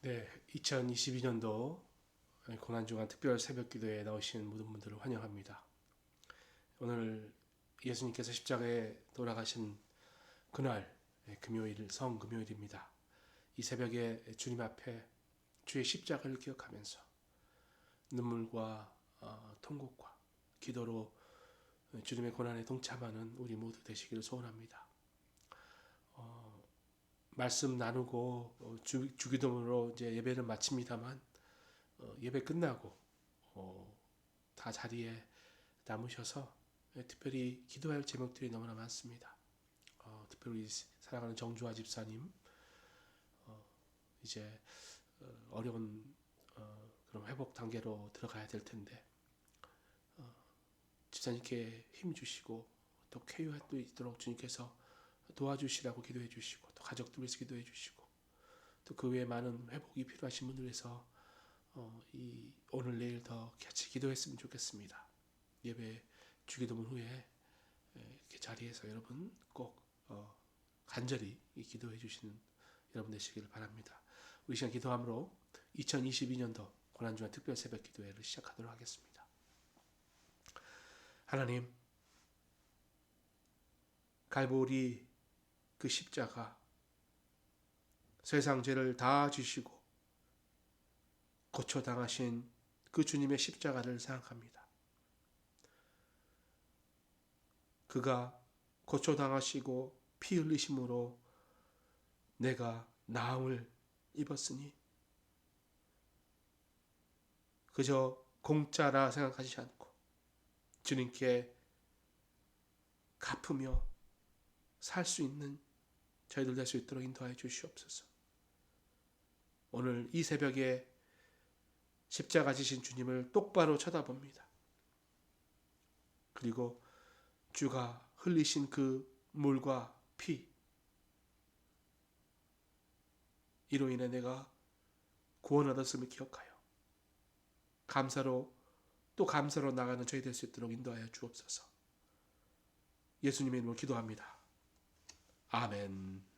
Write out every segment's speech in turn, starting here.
네, 2022년도 고난주간 특별 새벽 기도에 나오신 모든 분들을 환영합니다. 오늘 예수님께서 십자가에 돌아가신 그날 금요일, 성금요일입니다. 이 새벽에 주님 앞에 주의 십자가를 기억하면서 눈물과 통곡과 기도로 주님의 고난에 동참하는 우리 모두 되시기를 소원합니다. 말씀 나누고 주기도문으로 이제 예배를 마칩니다만 예배 끝나고 다 자리에 남으셔서 특별히 기도할 제목들이 너무나 많습니다. 특별히 사랑하는 정주아 집사님 이제 어려운 그런 회복 단계로 들어가야 될 텐데 집사님께 힘 주시고 또 쾌유할 수 있도록 주님께서 도와주시라고 기도해 주시고 또 가족들 위해서 기도해 주시고 또 그 외에 많은 회복이 필요하신 분들 위해서 이 오늘 내일 더 같이 기도했으면 좋겠습니다. 예배 주기도문 후에 이렇게 자리에서 여러분 꼭 간절히 기도해 주시는 여러분 되시기를 바랍니다. 우리 시간 기도함으로 2022년도 고난주간 특별 새벽 기도회를 시작하도록 하겠습니다. 하나님, 갈보리 그 십자가 세상 죄를 다 지시고 고초당하신 그 주님의 십자가를 생각합니다. 그가 고초당하시고 피 흘리심으로 내가 나음을 입었으니 그저 공짜라 생각하지 않고 주님께 갚으며 살 수 있는 저희들 될 수 있도록 인도하여 주시옵소서. 오늘 이 새벽에 십자가 지신 주님을 똑바로 쳐다봅니다. 그리고 주가 흘리신 그 물과 피, 이로 인해 내가 구원 얻었음을 기억하여 감사로 또 감사로 나가는 저희 될 수 있도록 인도하여 주옵소서. 예수님의 이름으로 기도합니다. 아멘.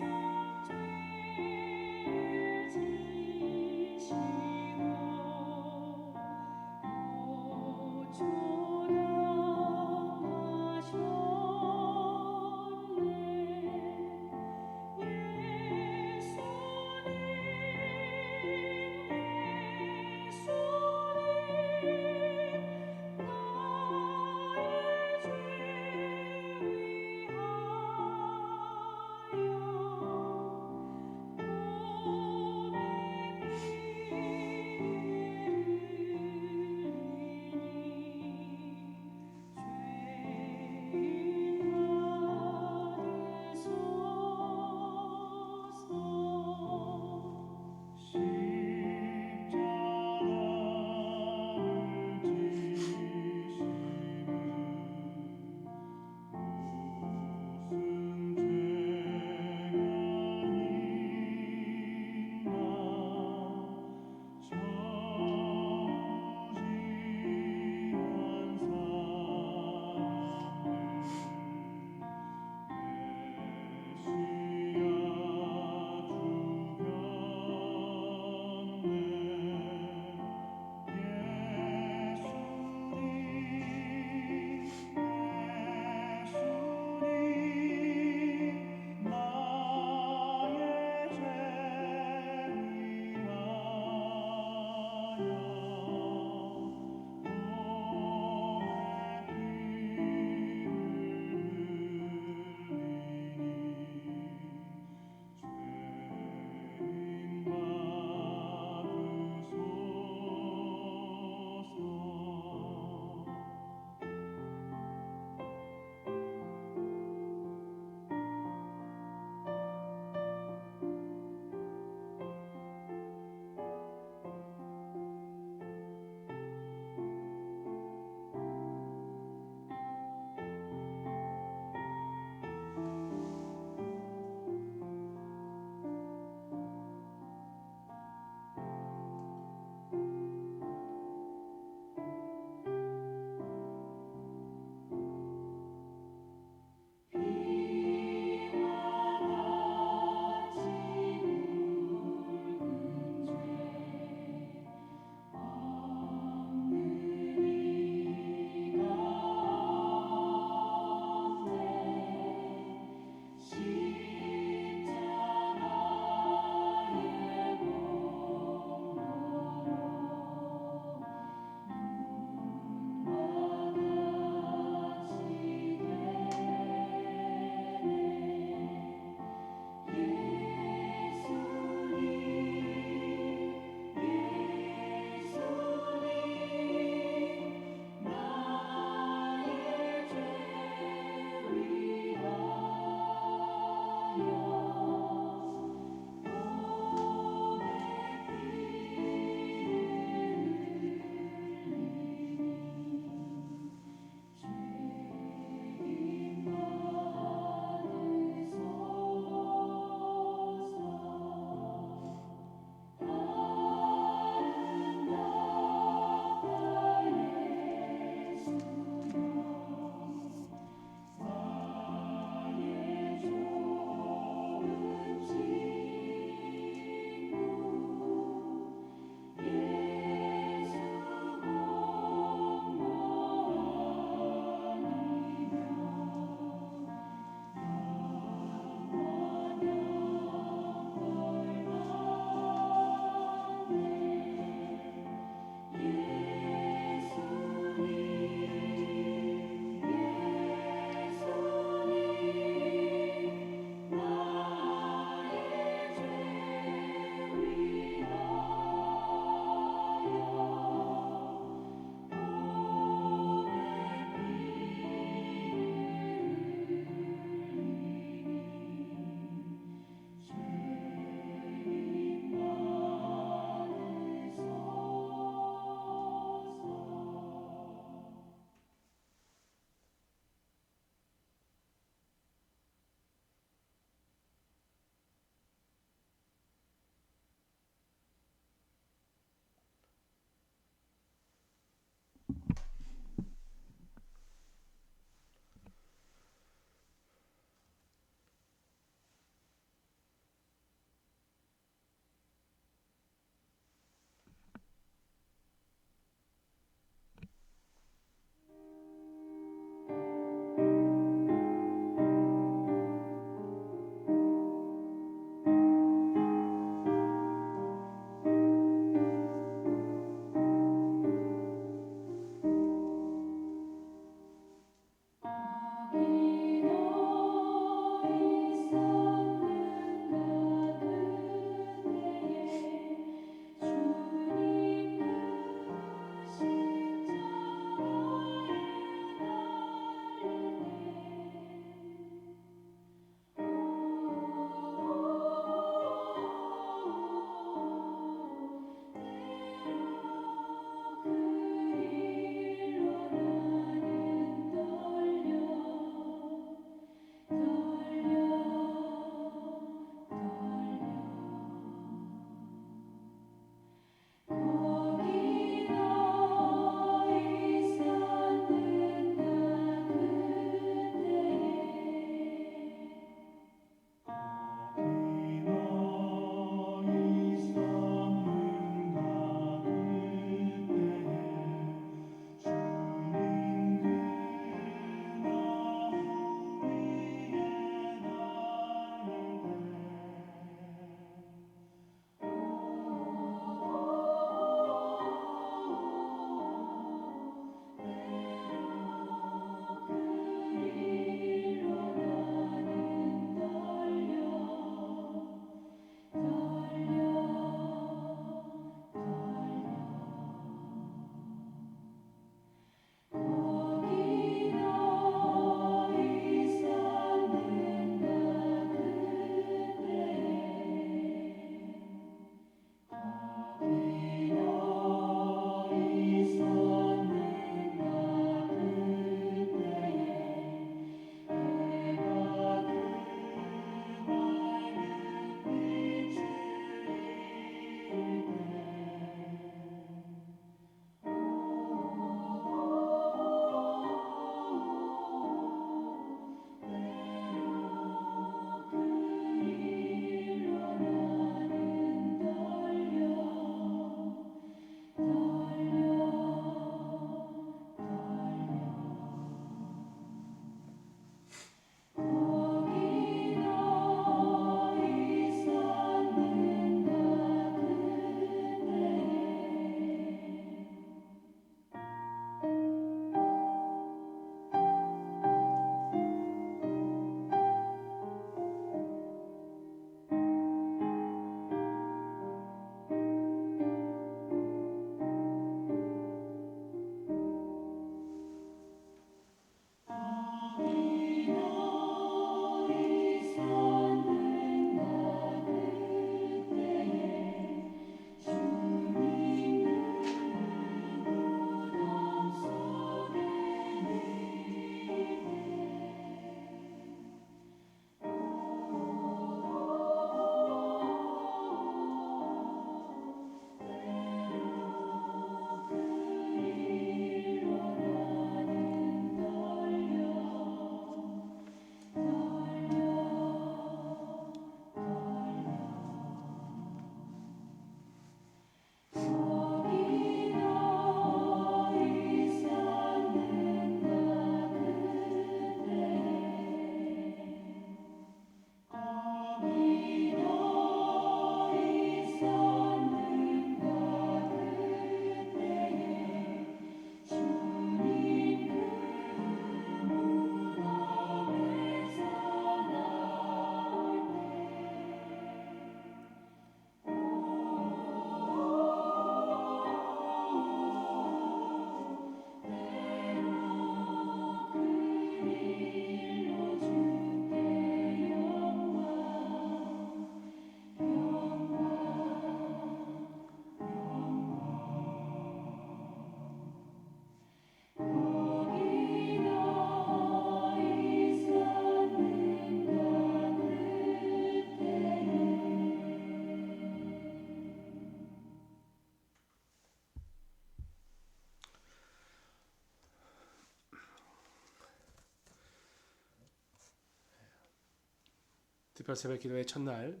특별 새벽 기도의 첫날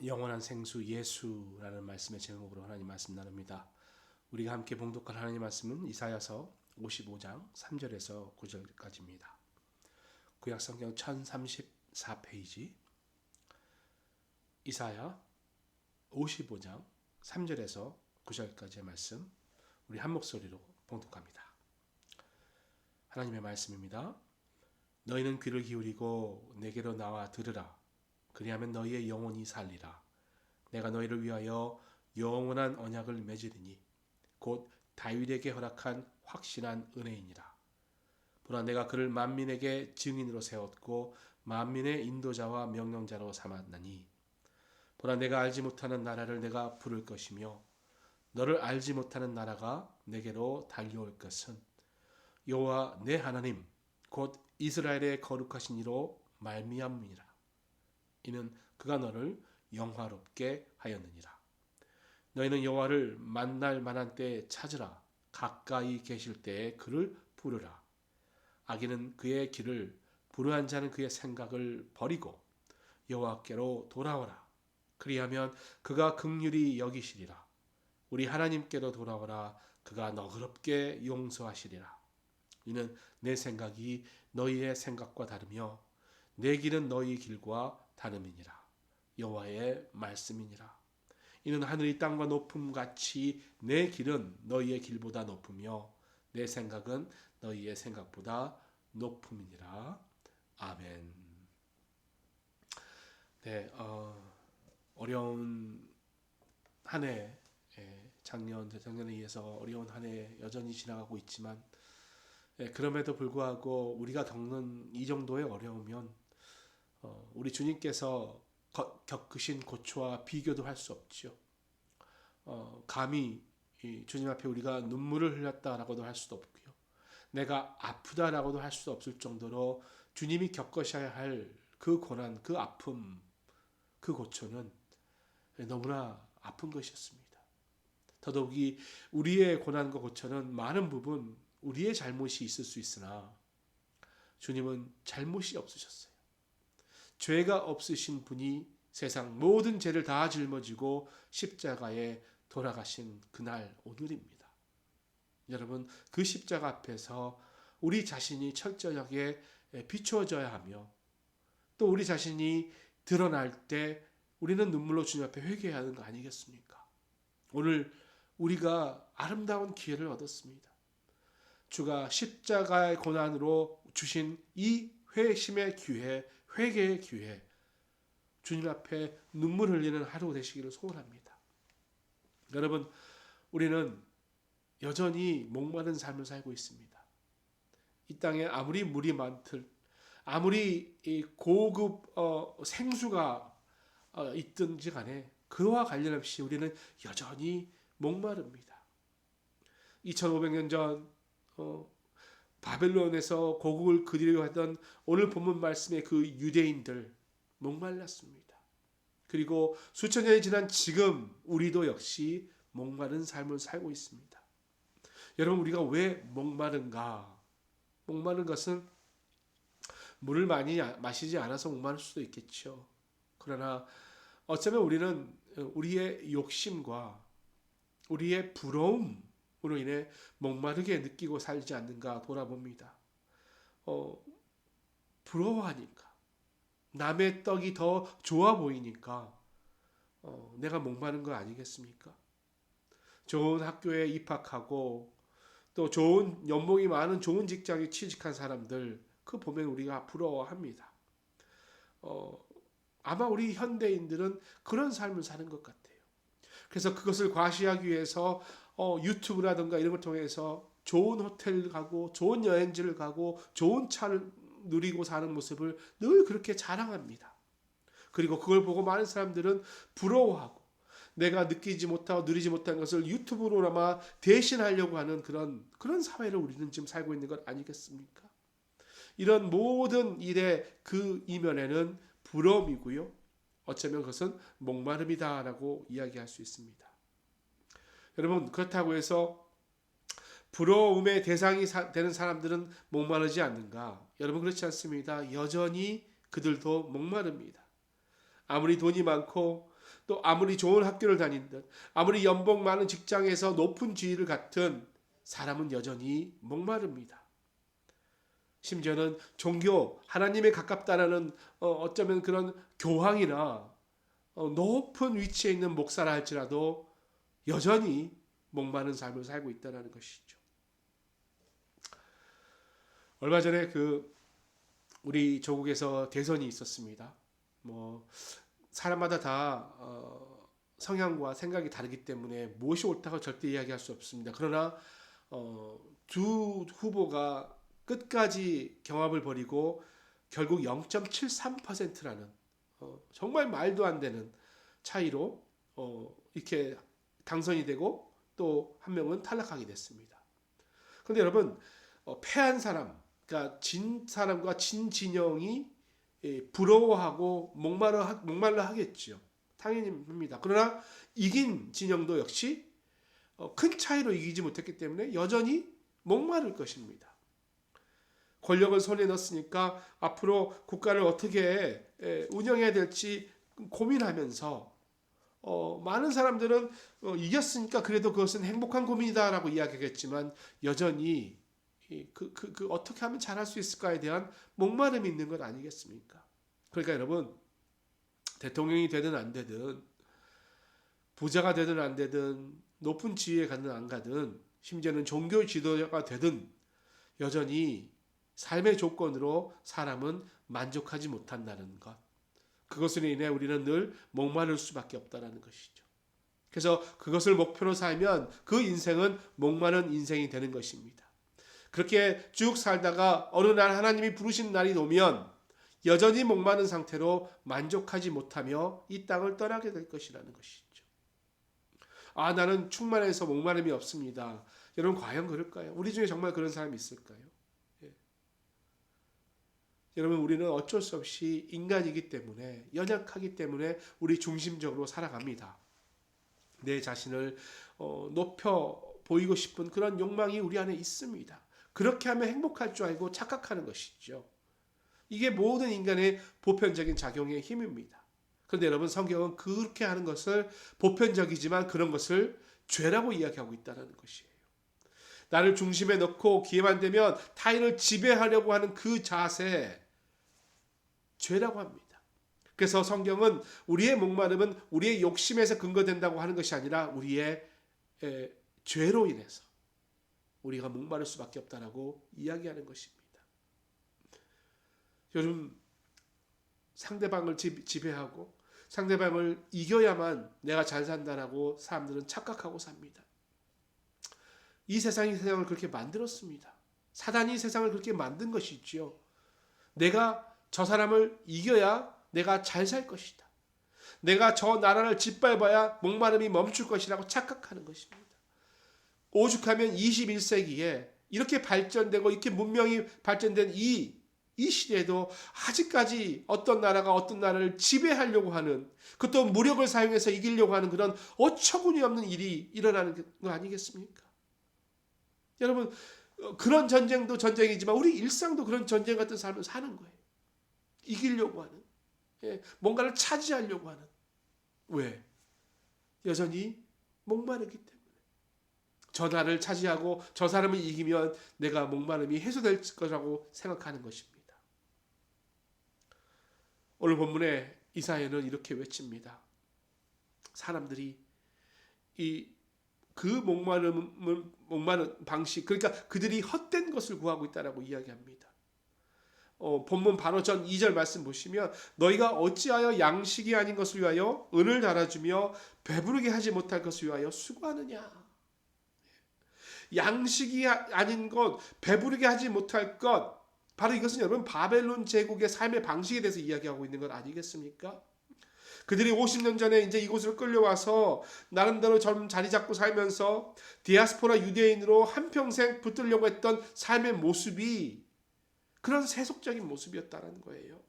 영원한 생수 예수라는 말씀의 제목으로 하나님 말씀 나눕니다. 우리가 함께 봉독할 하나님 말씀은 이사야서 55장 3절에서 9절까지입니다. 구약 성경 1034페이지 이사야 55장 3절에서 9절까지의 말씀 우리 한 목소리로 봉독합니다. 하나님의 말씀입니다. 너희는 귀를 기울이고 내게로 나와 들으라. 그리하면 너희의 영혼이 살리라. 내가 너희를 위하여 영원한 언약을 맺으리니 곧 다윗에게 허락한 확신한 은혜이니라. 보라, 내가 그를 만민에게 증인으로 세웠고 만민의 인도자와 명령자로 삼았나니 보라, 내가 알지 못하는 나라를 내가 부를 것이며 너를 알지 못하는 나라가 내게로 달려올 것은 여호와 내 하나님 곧 이스라엘의 거룩하신 이로 말미암으니라. 이는 그가 너를 영화롭게 하였느니라. 너희는 여호와를 만날 만한 때에 찾으라. 가까이 계실 때에 그를 부르라. 악인은 그의 길을, 불의한 자는 그의 생각을 버리고 여호와께로 돌아오라. 그리하면 그가 긍휼히 여기시리라. 우리 하나님께로 돌아오라. 그가 너그럽게 용서하시리라. 이는 내 생각이 너희의 생각과 다르며 내 길은 너희 길과 다름이니라. 여호와의 말씀이니라. 이는 하늘이 땅과 높음 같이 내 길은 너희의 길보다 높으며 내 생각은 너희의 생각보다 높음이니라. 아멘. 네, 어려운 한 해, 작년, 재작년에 이어서 어려운 한 해 여전히 지나가고 있지만 그럼에도 불구하고 우리가 겪는 이 정도의 어려우면 우리 주님께서 겪으신 고초와 비교도 할 수 없죠. 감히 주님 앞에 우리가 눈물을 흘렸다라고도 할 수도 없고요. 내가 아프다라고도 할 수 없을 정도로 주님이 겪으셔야 할 그 고난, 그 아픔, 그 고초는 너무나 아픈 것이었습니다. 더더욱이 우리의 고난과 고초는 많은 부분 우리의 잘못이 있을 수 있으나 주님은 잘못이 없으셨어요. 죄가 없으신 분이 세상 모든 죄를 다 짊어지고 십자가에 돌아가신 그날 오늘입니다. 여러분, 그 십자가 앞에서 우리 자신이 철저하게 비추어져야 하며 또 우리 자신이 드러날 때 우리는 눈물로 주님 앞에 회개해야 하는 거 아니겠습니까? 오늘 우리가 아름다운 기회를 얻었습니다. 주가 십자가의 고난으로 주신 이 회심의 기회, 회개의 기회, 주님 앞에 눈물 흘리는 하루 되시기를 소원합니다. 여러분, 우리는 여전히 목마른 삶을 살고 있습니다. 이 땅에 아무리 물이 많들, 아무리 고급 생수가 있든지 간에 그와 관련없이 우리는 여전히 목마릅니다. 2500년 전 바벨론에서 고국을 그리려 하던 오늘 본문 말씀의 그 유대인들 목말랐습니다. 그리고 수천 년이 지난 지금 우리도 역시 목마른 삶을 살고 있습니다. 여러분, 우리가 왜 목마른가? 목마른 것은 물을 많이 마시지 않아서 목마를 수도 있겠죠. 그러나 어쩌면 우리는 우리의 욕심과 우리의 부러움으로 인해 목마르게 느끼고 살지 않는가 돌아봅니다. 부러워하니까, 남의 떡이 더 좋아 보이니까 내가 목마른 거 아니겠습니까? 좋은 학교에 입학하고 또 좋은 연봉이 많은 좋은 직장에 취직한 사람들 그 보면 우리가 부러워합니다. 아마 우리 현대인들은 그런 삶을 사는 것 같아요. 그래서 그것을 과시하기 위해서 유튜브라든가 이런 걸 통해서 좋은 호텔 가고 좋은 여행지를 가고 좋은 차를 누리고 사는 모습을 늘 그렇게 자랑합니다. 그리고 그걸 보고 많은 사람들은 부러워하고 내가 느끼지 못하고 누리지 못한 것을 유튜브로나마 대신하려고 하는 그런 사회를 우리는 지금 살고 있는 것 아니겠습니까? 이런 모든 일의 그 이면에는 부러움이고요. 어쩌면 그것은 목마름이다라고 이야기할 수 있습니다. 여러분, 그렇다고 해서 부러움의 대상이 되는 사람들은 목마르지 않는가? 여러분, 그렇지 않습니다. 여전히 그들도 목마릅니다. 아무리 돈이 많고 또 아무리 좋은 학교를 다닌든 아무리 연봉 많은 직장에서 높은 지위를 갖든 사람은 여전히 목마릅니다. 심지어는 종교, 하나님에 가깝다라는 어쩌면 그런 교황이나 높은 위치에 있는 목사라 할지라도 여전히 목마른 삶을 살고 있다는 것이죠. 얼마 전에 우리 조국에서 대선이 있었습니다. 사람마다 다 성향과 생각이 다르기 때문에 무엇이 옳다고 절대 이야기할 수 없습니다. 그러나 두 후보가 끝까지 경합을 벌이고 결국 0.73%라는 정말 말도 안 되는 차이로 이렇게 당선이 되고 또 한 명은 탈락하게 됐습니다. 그런데 여러분 패한 사람, 그러니까 진 사람과 진 진영이 부러워하고 목말라 하겠죠. 당연합니다. 그러나 이긴 진영도 역시 큰 차이로 이기지 못했기 때문에 여전히 목마를 것입니다. 권력을 손에 넣었으니까 앞으로 국가를 어떻게 운영해야 될지 고민하면서 많은 사람들은 이겼으니까 그래도 그것은 행복한 고민이다라고 이야기하겠지만 여전히 어떻게 하면 잘할 수 있을까에 대한 목마름이 있는 것 아니겠습니까? 그러니까 여러분 대통령이 되든 안 되든 부자가 되든 안 되든 높은 지위에 가든 안 가든 심지어는 종교 지도자가 되든 여전히 삶의 조건으로 사람은 만족하지 못한다는 것. 그것으로 인해 우리는 늘 목마를 수밖에 없다는 것이죠. 그래서 그것을 목표로 살면 그 인생은 목마른 인생이 되는 것입니다. 그렇게 쭉 살다가 어느 날 하나님이 부르신 날이 오면 여전히 목마른 상태로 만족하지 못하며 이 땅을 떠나게 될 것이라는 것이죠. 나는 충만해서 목마름이 없습니다. 여러분 과연 그럴까요? 우리 중에 정말 그런 사람이 있을까요? 여러분 우리는 어쩔 수 없이 인간이기 때문에 연약하기 때문에 우리 중심적으로 살아갑니다. 내 자신을 높여 보이고 싶은 그런 욕망이 우리 안에 있습니다. 그렇게 하면 행복할 줄 알고 착각하는 것이죠. 이게 모든 인간의 보편적인 작용의 힘입니다. 그런데 여러분 성경은 그렇게 하는 것을 보편적이지만 그런 것을 죄라고 이야기하고 있다는 것이에요. 나를 중심에 넣고 기회만 되면 타인을 지배하려고 하는 그 자세 죄라고 합니다. 그래서 성경은 우리의 목마름은 우리의 욕심에서 근거된다고 하는 것이 아니라 우리의 죄로 인해서 우리가 목마를 수밖에 없다라고 이야기하는 것입니다. 요즘 상대방을 지배하고 상대방을 이겨야만 내가 잘 산다라고 사람들은 착각하고 삽니다. 이 세상이 세상을 그렇게 만들었습니다. 사단이 세상을 그렇게 만든 것이지요. 내가 저 사람을 이겨야 내가 잘 살 것이다. 내가 저 나라를 짓밟아야 목마름이 멈출 것이라고 착각하는 것입니다. 오죽하면 21세기에 이렇게 발전되고 이렇게 문명이 발전된 이 시대에도 아직까지 어떤 나라가 어떤 나라를 지배하려고 하는, 그것도 무력을 사용해서 이기려고 하는 그런 어처구니 없는 일이 일어나는 거 아니겠습니까? 여러분 그런 전쟁도 전쟁이지만 우리 일상도 그런 전쟁 같은 삶을 사는 거예요. 이기려고 하는, 뭔가를 차지하려고 하는. 왜? 여전히 목마르기 때문에. 저 나라를 차지하고 저 사람을 이기면 내가 목마름이 해소될 거라고 생각하는 것입니다. 오늘 본문에 이사야는 이렇게 외칩니다. 사람들이 그 목마른 방식, 그러니까 그들이 헛된 것을 구하고 있다라고 이야기합니다. 본문 바로 전 2절 말씀 보시면 너희가 어찌하여 양식이 아닌 것을 위하여 은을 달아주며 배부르게 하지 못할 것을 위하여 수고하느냐. 양식이 아닌 것, 배부르게 하지 못할 것, 바로 이것은 여러분 바벨론 제국의 삶의 방식에 대해서 이야기하고 있는 것 아니겠습니까? 그들이 50년 전에 이제 이곳으로 끌려와서 나름대로 좀 자리 잡고 살면서 디아스포라 유대인으로 한평생 붙들려고 했던 삶의 모습이 그런 세속적인 모습이었다는 거예요.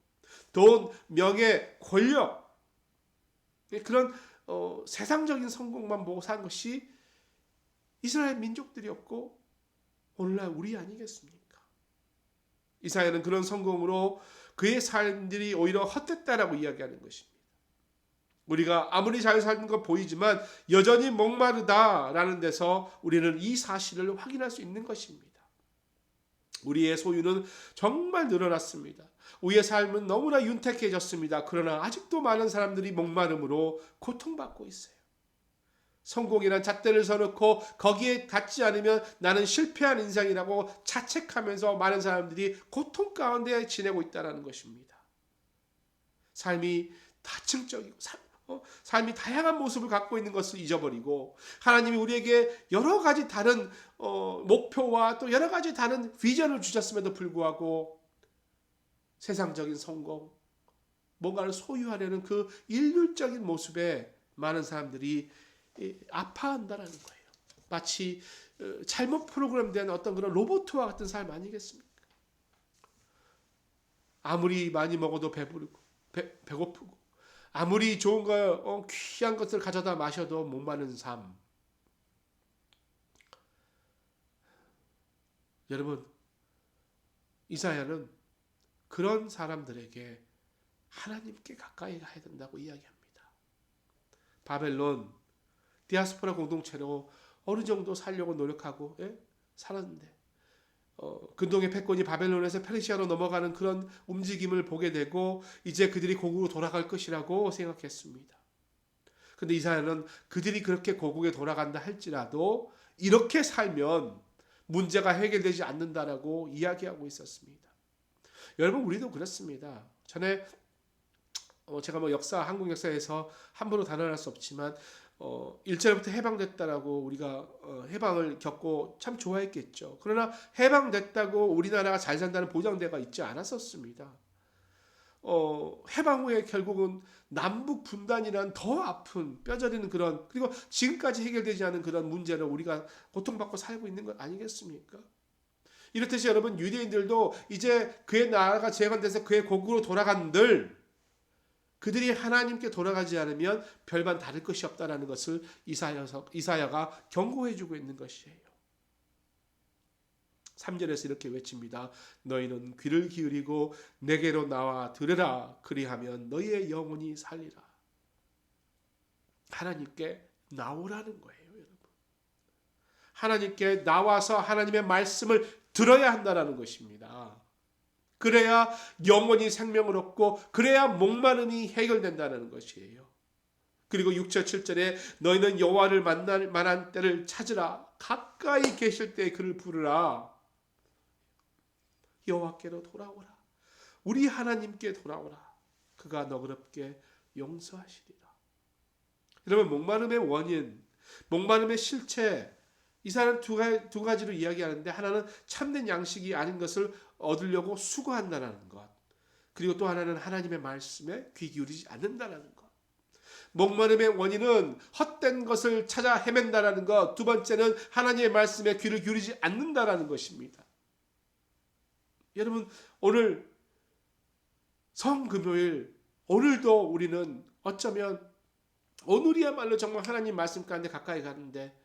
돈, 명예, 권력, 그런 세상적인 성공만 보고 산 것이 이스라엘 민족들이었고 오늘날 우리 아니겠습니까? 이사야는 그런 성공으로 그의 삶들이 오히려 헛됐다라고 이야기하는 것입니다. 우리가 아무리 잘 사는 것 보이지만 여전히 목마르다라는 데서 우리는 이 사실을 확인할 수 있는 것입니다. 우리의 소유는 정말 늘어났습니다. 우리의 삶은 너무나 윤택해졌습니다. 그러나 아직도 많은 사람들이 목마름으로 고통받고 있어요. 성공이란 잣대를 서놓고 거기에 닿지 않으면 나는 실패한 인생이라고 자책하면서 많은 사람들이 고통 가운데 지내고 있다는 것입니다. 삶이 다층적이고 삶이 다양한 모습을 갖고 있는 것을 잊어버리고 하나님이 우리에게 여러 가지 다른 목표와 또 여러 가지 다른 비전을 주셨음에도 불구하고 세상적인 성공, 뭔가를 소유하려는 그 일률적인 모습에 많은 사람들이 아파한다는 거예요. 마치 잘못 프로그램된 어떤 그런 로봇과 같은 삶 아니겠습니까? 아무리 많이 먹어도 배부르고 배고프고 아무리 좋은 거 귀한 것을 가져다 마셔도 목마른 삶. 여러분, 이사야는 그런 사람들에게 하나님께 가까이 가야 된다고 이야기합니다. 바벨론 디아스포라 공동체로 어느 정도 살려고 노력하고 살았는데 근동의 패권이 바벨론에서 페르시아로 넘어가는 그런 움직임을 보게 되고 이제 그들이 고국으로 돌아갈 것이라고 생각했습니다. 그런데 이사야는 그들이 그렇게 고국에 돌아간다 할지라도 이렇게 살면 문제가 해결되지 않는다라고 이야기하고 있었습니다. 여러분, 우리도 그렇습니다. 전에 제가 한국 역사에서 함부로 단언할 수 없지만 1절부터 해방됐다라고 우리가 해방을 겪고 참 좋아했겠죠. 그러나 해방됐다고 우리나라가 잘 산다는 보장대가 있지 않았었습니다. 해방 후에 결국은 남북 분단이란 더 아픈 뼈저리는 그런, 그리고 지금까지 해결되지 않은 그런 문제를 우리가 고통받고 살고 있는 것 아니겠습니까? 이렇듯이 여러분, 유대인들도 이제 그의 나라가 재건돼서 그의 고국으로 돌아간들 그들이 하나님께 돌아가지 않으면 별반 다를 것이 없다는 것을 이사야가 경고해주고 있는 것이에요. 3절에서 이렇게 외칩니다. 너희는 귀를 기울이고 내게로 나와 들으라. 그리하면 너희의 영혼이 살리라. 하나님께 나오라는 거예요, 여러분. 하나님께 나와서 하나님의 말씀을 들어야 한다는 것입니다. 그래야 영원히 생명을 얻고 그래야 목마름이 해결된다는 것이에요. 그리고 6절 7절에 너희는 여호와를 만날 만한 때를 찾으라. 가까이 계실 때 그를 부르라. 여호와께로 돌아오라. 우리 하나님께 돌아오라. 그가 너그럽게 용서하시리라. 여러분, 목마름의 원인, 목마름의 실체, 이사야는 두 가지로 이야기하는데, 하나는 참된 양식이 아닌 것을 얻으려고 수고한다는 것, 그리고 또 하나는 하나님의 말씀에 귀 기울이지 않는다는 것. 목마름의 원인은 헛된 것을 찾아 헤맨다는 것, 두 번째는 하나님의 말씀에 귀를 기울이지 않는다는 것입니다. 여러분, 오늘 성금요일, 오늘도 우리는 어쩌면 오늘이야말로 정말 하나님 말씀 가운데 가까이 가는데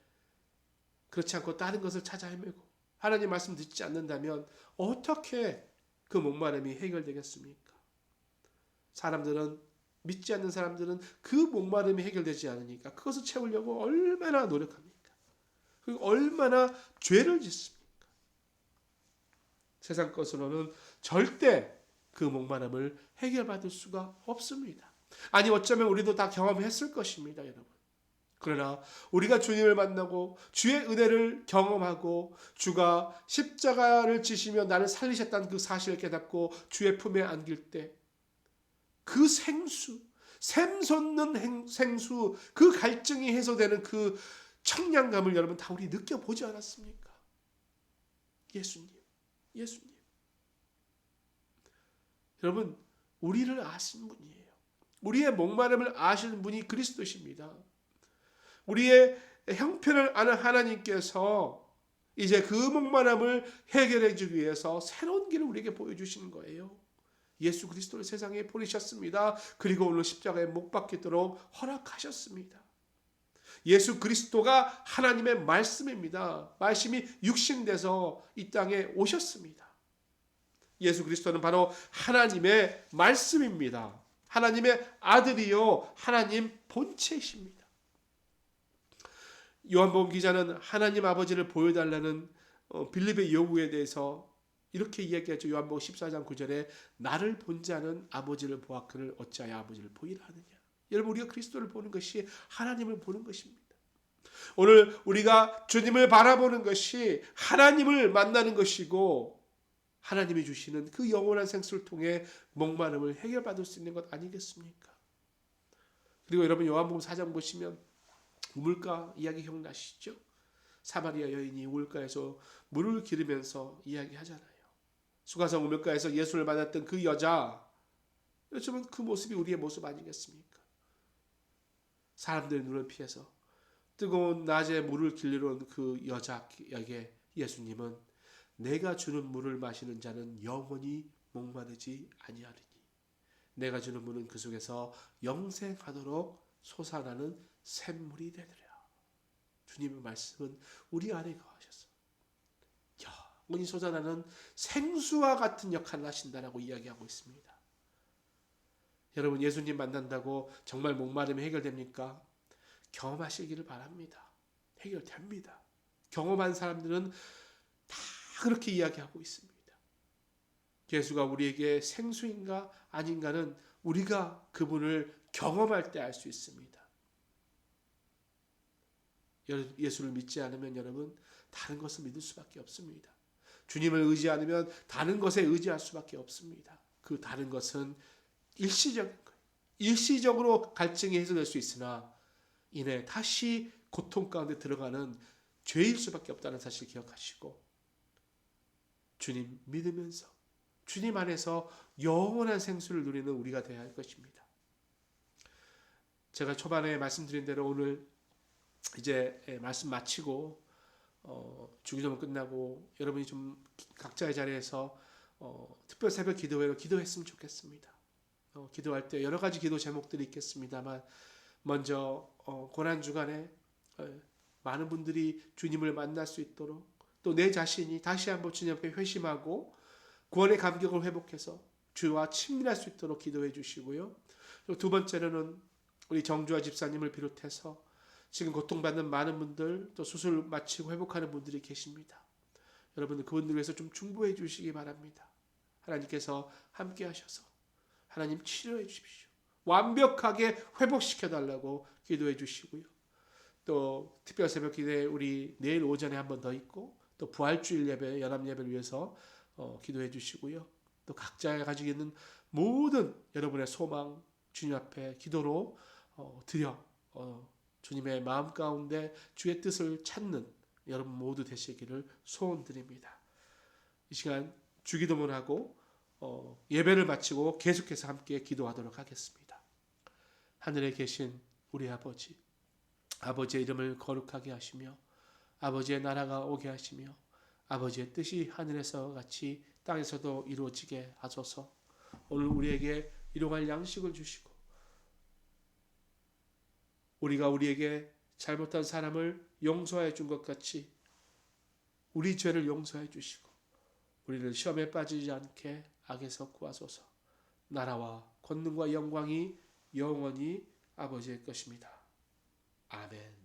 그렇지 않고 다른 것을 찾아 헤매고 하나님 말씀 듣지 않는다면 어떻게 그 목마름이 해결되겠습니까? 믿지 않는 사람들은 그 목마름이 해결되지 않으니까 그것을 채우려고 얼마나 노력합니까? 그리고 얼마나 죄를 짓습니까? 세상 것으로는 절대 그 목마름을 해결받을 수가 없습니다. 아니, 어쩌면 우리도 다 경험했을 것입니다, 여러분. 그러나 우리가 주님을 만나고 주의 은혜를 경험하고 주가 십자가를 지시며 나를 살리셨다는 그 사실을 깨닫고 주의 품에 안길 때 그 샘솟는 생수, 그 갈증이 해소되는 그 청량감을 여러분 다 우리 느껴보지 않았습니까? 예수님. 여러분, 우리를 아신 분이에요. 우리의 목마름을 아시는 분이 그리스도십니다. 우리의 형편을 아는 하나님께서 이제 그 목마름을 해결해 주기 위해서 새로운 길을 우리에게 보여주시는 거예요. 예수 그리스도를 세상에 보내셨습니다. 그리고 오늘 십자가에 못 박히도록 허락하셨습니다. 예수 그리스도가 하나님의 말씀입니다. 말씀이 육신돼서 이 땅에 오셨습니다. 예수 그리스도는 바로 하나님의 말씀입니다. 하나님의 아들이요 하나님 본체이십니다. 요한복음 기자는 하나님 아버지를 보여달라는 빌립의 요구에 대해서 이렇게 이야기하죠. 요한복음 14장 9절에 나를 본 자는 아버지를 보았거늘 어찌하여 아버지를 보이라 하느냐. 여러분, 우리가 그리스도를 보는 것이 하나님을 보는 것입니다. 오늘 우리가 주님을 바라보는 것이 하나님을 만나는 것이고, 하나님이 주시는 그 영원한 생수를 통해 목마름을 해결받을 수 있는 것 아니겠습니까? 그리고 여러분, 요한복음 4장 보시면 우물가 이야기 기억나시죠? 사마리아 여인이 우물가에서 물을 기르면서 이야기하잖아요. 수가성 우물가에서 예수를 만났던 그 여자, 요즘은 그 모습이 우리의 모습 아니겠습니까? 사람들의 눈을 피해서 뜨거운 낮에 물을 길르러 온 그 여자에게 예수님은 내가 주는 물을 마시는 자는 영원히 목마르지 아니하리니 내가 주는 물은 그 속에서 영생하도록 솟아나는 샘물이 되리라. 주님의 말씀은 우리 안에 거하셔서 영원히 솟아나는 생수와 같은 역할을 하신다라고 이야기하고 있습니다. 여러분, 예수님 만난다고 정말 목마름이 해결됩니까? 경험하시기를 바랍니다. 해결됩니다. 경험한 사람들은 다 그렇게 이야기하고 있습니다. 예수가 우리에게 생수인가 아닌가는 우리가 그분을 경험할 때 알 수 있습니다. 예수를 믿지 않으면 여러분, 다른 것을 믿을 수밖에 없습니다. 주님을 의지 않으면 다른 것에 의지할 수밖에 없습니다. 그 다른 것은 일시적인 거예요. 일시적으로 갈증이 해소될 수 있으나 이내 다시 고통 가운데 들어가는 죄일 수밖에 없다는 사실 기억하시고, 주님 믿으면서 주님 안에서 영원한 생수를 누리는 우리가 되어야 할 것입니다. 제가 초반에 말씀드린 대로 오늘 이제 말씀 마치고 주기도문 끝나고 여러분이 좀 각자의 자리에서 특별 새벽 기도회로 기도했으면 좋겠습니다. 기도할 때 여러 가지 기도 제목들이 있겠습니다만, 먼저 고난 주간에 많은 분들이 주님을 만날 수 있도록, 또 내 자신이 다시 한번 주님 앞에 회심하고 구원의 감격을 회복해서 주와 친밀할 수 있도록 기도해 주시고요. 두 번째로는 우리 정주아 집사님을 비롯해서 지금 고통받는 많은 분들, 또 수술 마치고 회복하는 분들이 계십니다. 여러분들 그분들 위해서 좀 중보해 주시기 바랍니다. 하나님께서 함께 하셔서 하나님 치료해 주십시오. 완벽하게 회복시켜달라고 기도해 주시고요. 또 특별 새벽 기도회 우리 내일 오전에 한 번 더 있고, 또 부활주일 예배, 연합 예배를 위해서 기도해 주시고요. 또 각자가 가지고 있는 모든 여러분의 소망 주님 앞에 기도로 드려 주님의 마음 가운데 주의 뜻을 찾는 여러분 모두 되시기를 소원드립니다. 이 시간 주기도문하고 예배를 마치고 계속해서 함께 기도하도록 하겠습니다. 하늘에 계신 우리 아버지, 아버지의 이름을 거룩하게 하시며 아버지의 나라가 오게 하시며 아버지의 뜻이 하늘에서 같이 땅에서도 이루어지게 하소서. 오늘 우리에게 일용할 양식을 주시고, 우리가 우리에게 잘못한 사람을 용서해 준 것 같이 우리 죄를 용서해 주시고, 우리를 시험에 빠지지 않게 악에서 구하소서. 나라와 권능과 영광이 영원히 아버지의 것입니다. 아멘.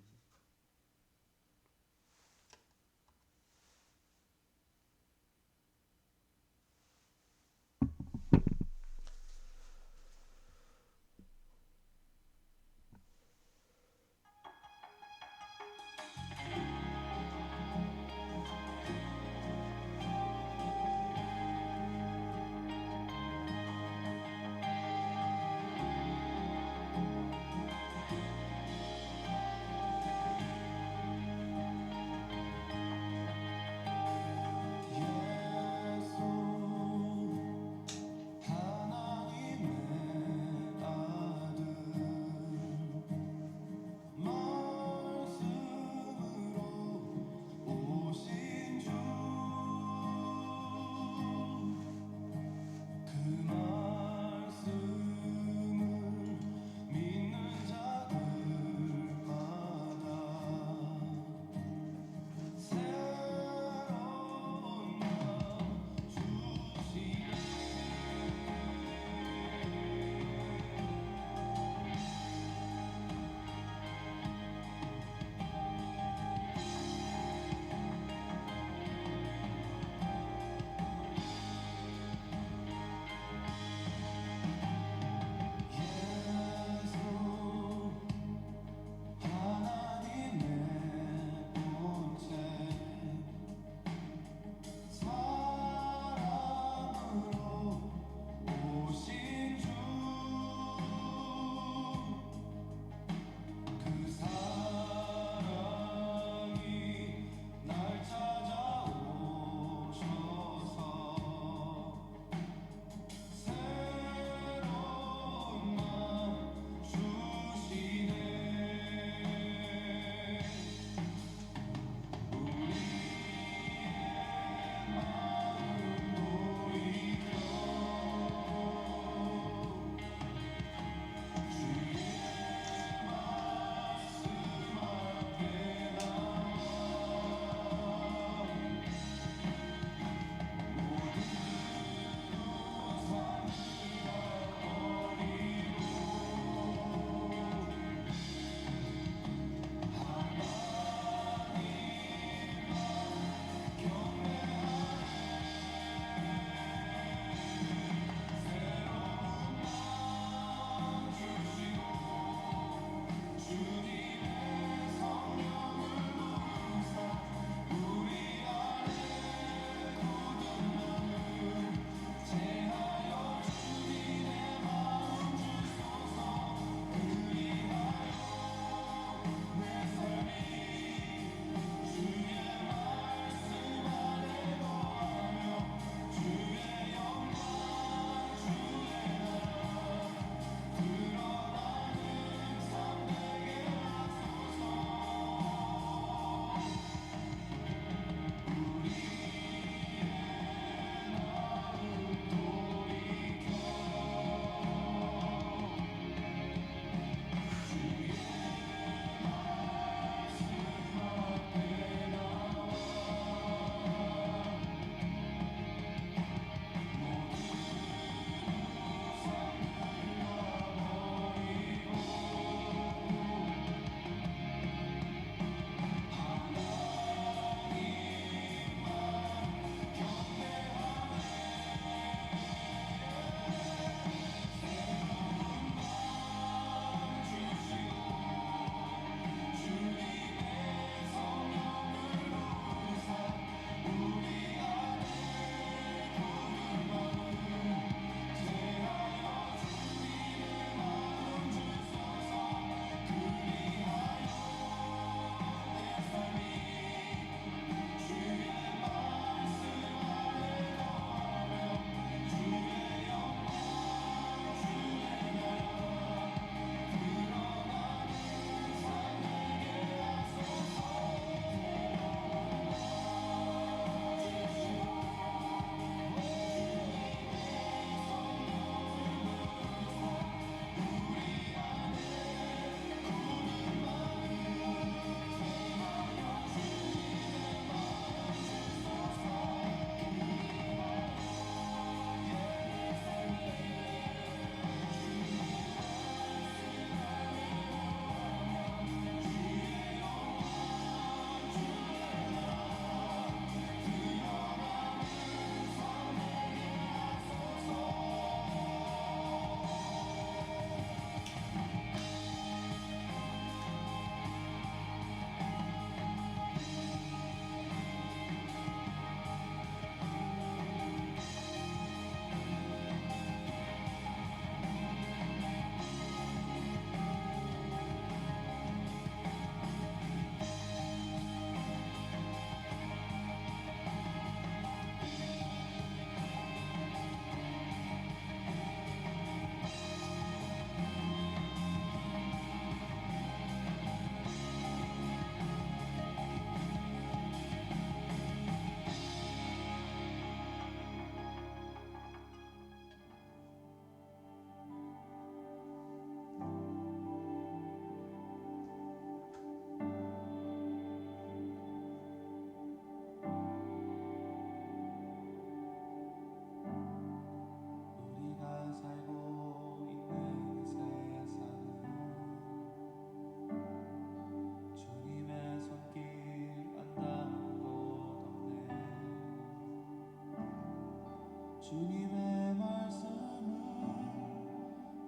주님의 말씀을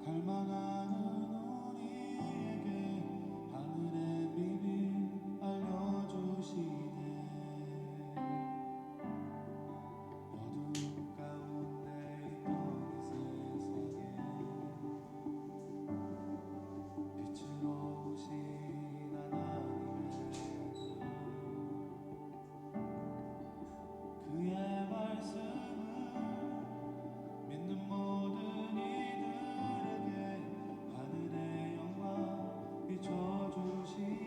갈망하는 우리에게 하늘의 비밀 알려주시네. 어둠 가운데 있던 이 세상에 빛으로 오신 하나님의 그의 말씀을 믿는 모든 이들에게 하늘의 영광 비춰주시네.